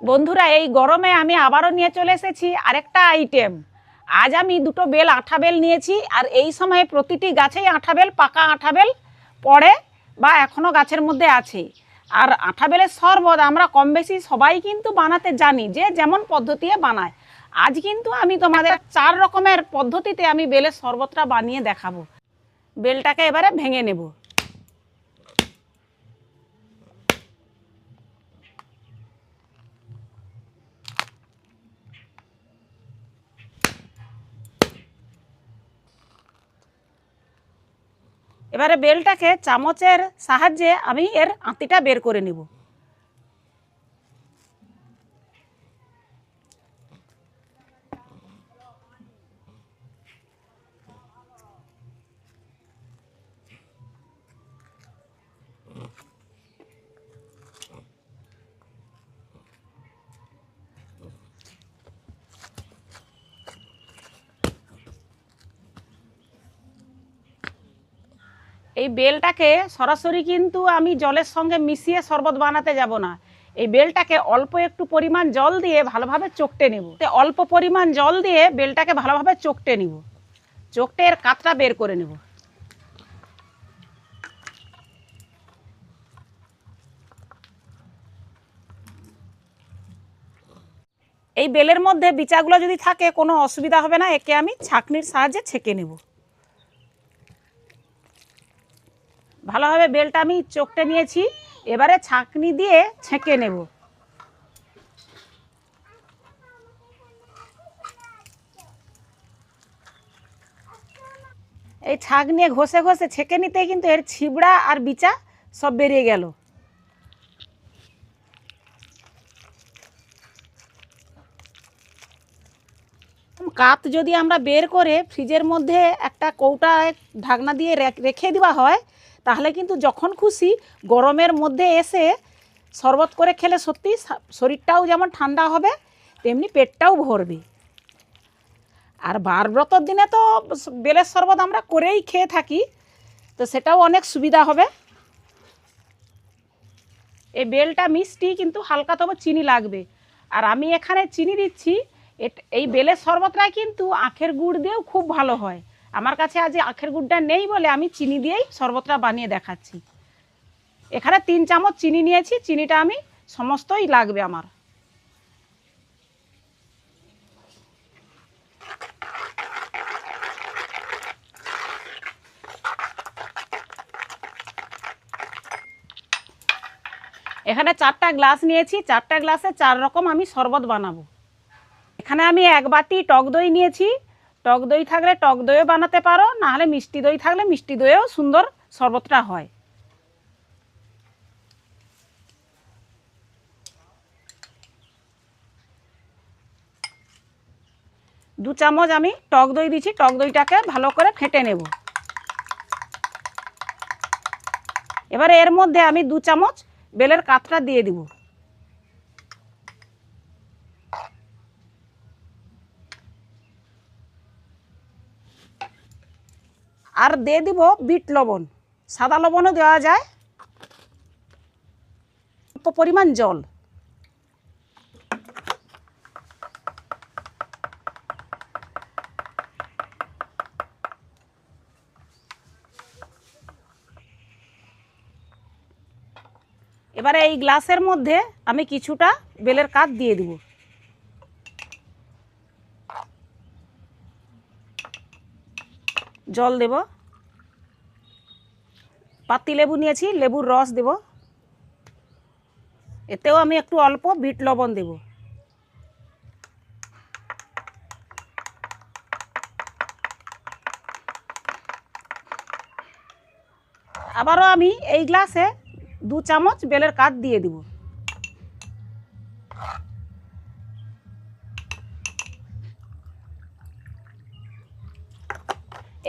বন্ধুরা, এই গরমে আমি আবারও নিয়ে চলে এসেছি আরেকটা আইটেম। আজ আমি দুটো বেল আঠা বেল নিয়েছি, আর এই সময়ে প্রতিটি গাছেই আঠা বেল, পাকা আঠা বেল পড়ে বা এখনও গাছের মধ্যে আছে। আর আঠা বেলের শরবত আমরা কম বেশি সবাই কিন্তু বানাতে জানি, যে যেমন পদ্ধতিতে বানায়। আজ কিন্তু আমি তোমাদের 4 রকমের পদ্ধতিতে আমি বেলের শরবতটা বানিয়ে দেখাবো। বেলটাকে এবারে ভেঙে নেব। এবারে বেলটাকে চামচের সাহায্যে আমি এর আঁতিটা বের করে নেব। এই বেলটাকে সরাসরি কিন্তু আমি জলের সঙ্গে মিশিয়ে শরবত বানাতে যাব না। এই বেলটাকে অল্প একটু পরিমাণ জল দিয়ে ভালোভাবে চকটে নেব। অল্প পরিমাণ জল দিয়ে বেলটাকে ভালোভাবে চকটে নেব। চকটে এর কাতটা বের করে নেব। এই বেলের মধ্যে বিচাগুলো যদি থাকে কোনো অসুবিধা হবে না, একে আমি ছাঁকনির সাহায্যে ছেঁকে নেব। ভালোভাবে বেলটা আমি চকটে নিয়েছি, এবারে ছাঁকনি দিয়ে ছেঁকে নেব। এই ছাঁক নিয়ে ঘষে ঘষে ছেঁকে নিতেই কিন্তু এর ছিবড়া আর বিচা সব বেরিয়ে গেল। কাত যদি আমরা বের করে ফ্রিজের মধ্যে একটা কৌটায় ঢাকনা দিয়ে রেখে দেওয়া হয়, তাহলে কিন্তু যখন খুশি গরমের মধ্যে এসে শরবত করে খেলে সত্যি শরীরটাও যেমন ঠান্ডা হবে, তেমনি পেটটাও ভরবে। আর বারব্রতর দিনে তো বেলের শরবত আমরা করেই খেয়ে থাকি, তো সেটাও অনেক সুবিধা হবে। এই বেলটা মিষ্টি, কিন্তু হালকা তবে চিনি লাগবে। আর আমি এখানে চিনি দিচ্ছি। এই বেলের শরবতটা কিন্তু আখের গুড় দিয়েও খুব ভালো হয়। আমার কাছে আজ আখের গুড়টা নেই বলে আমি চিনি দিয়েই শরবতটা বানিয়ে দেখাচ্ছি। এখানে 3 চামচ চিনি নিয়েছি, চিনিটা আমি সমস্তই লাগবে আমার। এখানে 4টা গ্লাস নিয়েছি, 4টা গ্লাসে 4 রকম আমি শরবত বানাবো। এখানে আমি 1 বাটি টক দই নিয়েছি। টক দই থাকলে টক দইও বানাতে পারো, না হলে মিষ্টি দই থাকলে মিষ্টি দইয়েও সুন্দর শরবতটা হয়। 2 চামচ আমি টক দই দিচ্ছি। টক দইটাকে ভালো করে ফেটে নেব। এবারে এর মধ্যে আমি 2 চামচ বেলের কাতটা দিয়ে দিব। আর দিয়ে দিব বিট লবণ, সাদা লবণও দেওয়া যায়। অল্প পরিমাণ জল। এবারে এই গ্লাসের মধ্যে আমি কিছুটা বেলের কাত দিয়ে দিব। জল দেব। পাতি লেবু নিয়েছি, লেবুর রস দেব। এতেও আমি একটু অল্প বিট লবণ দেব। আবারও আমি এই গ্লাসে 2 চামচ বেলের কাত দিয়ে দিব।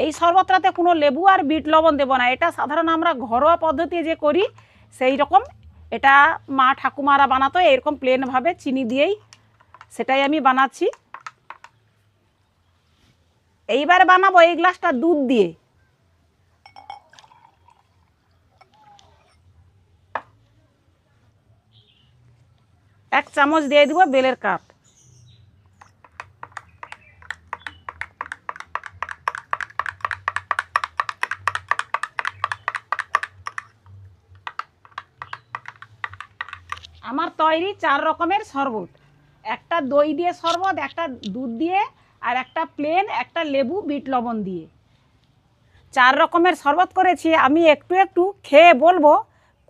এই শরবতটাতে কোনো লেবু আর বিট লবণ দেব না। এটা সাধারণ আমরা ঘরোয়া পদ্ধতি যে করি সেই রকম। এটা মা ঠাকুমারা বানাতো এরকম প্লেনভাবে চিনি দিয়েই, সেটাই আমি বানাচ্ছি। এইবার বানাবো এই গ্লাসটা দুধ দিয়ে। 1 চামচ দিয়ে দিব বেলের কাঠ। আমার তৈরি 4 রকমের শরবত, একটা দই দিয়ে শরবত, একটা দুধ দিয়ে, আর একটা প্লেন, একটা লেবু বিট লবণ দিয়ে 4 রকমের শরবত করেছি। আমি একটু একটু খেয়ে বলবো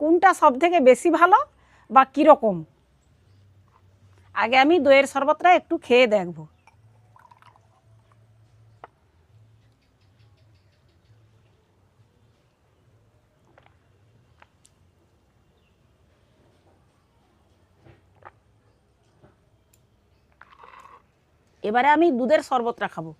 কোনটা সব থেকে বেশি ভালো বা কীরকম। আগে আমি দইয়ের শরবতটা একটু খেয়ে দেখব। এবারে আমি দুধের শরবতটা খাবো।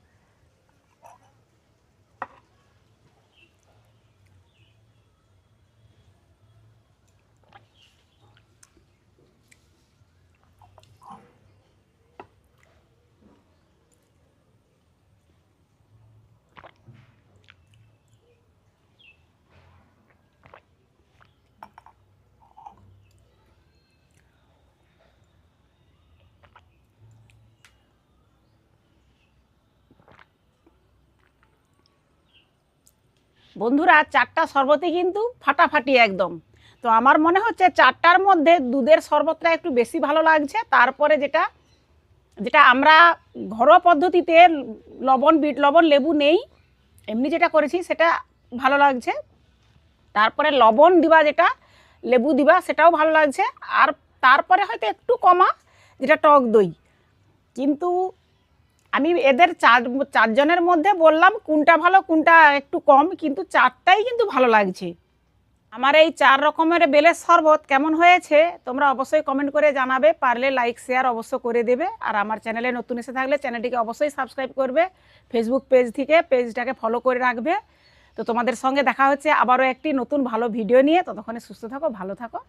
বন্ধুরা, 4টা শরবতই কিন্তু ফাটাফাটি একদম। তো আমার মনে হচ্ছে 4টার মধ্যে দুধের শরবতটা একটু বেশি ভালো লাগছে। তারপরে যেটা যেটা আমরা ঘরোয়া পদ্ধতিতে লবণ, বিট লবণ, লেবু নেই, এমনি যেটা করেছি সেটা ভালো লাগছে। তারপরে লবণ দিবা, যেটা লেবু দিবা সেটাও ভালো লাগছে। আর তারপরে হয়তো একটু কমা যেটা টক দই। কিন্তু আমি এদের 4 জনের মধ্যে বললাম কোনটা ভালো কোনটা একটু কম, কিন্তু 4টাই কিন্তু ভালো লাগছে। আমার এই 4 রকমের বেলের শরবত কেমন হয়েছে তোমরা অবশ্যই কমেন্ট করে জানাবে। পারলে লাইক শেয়ার অবশ্য করে দেবে। আর আমার চ্যানেলে নতুন এসে থাকলে চ্যানেলটিকে অবশ্যই সাবস্ক্রাইব করবে। ফেসবুক পেজ থেকে পেজটাকে ফলো করে রাখবে। তো তোমাদের সঙ্গে দেখা হচ্ছে আবারও একটি নতুন ভালো ভিডিও নিয়ে। ততক্ষণে সুস্থ থাকো, ভালো থাকো।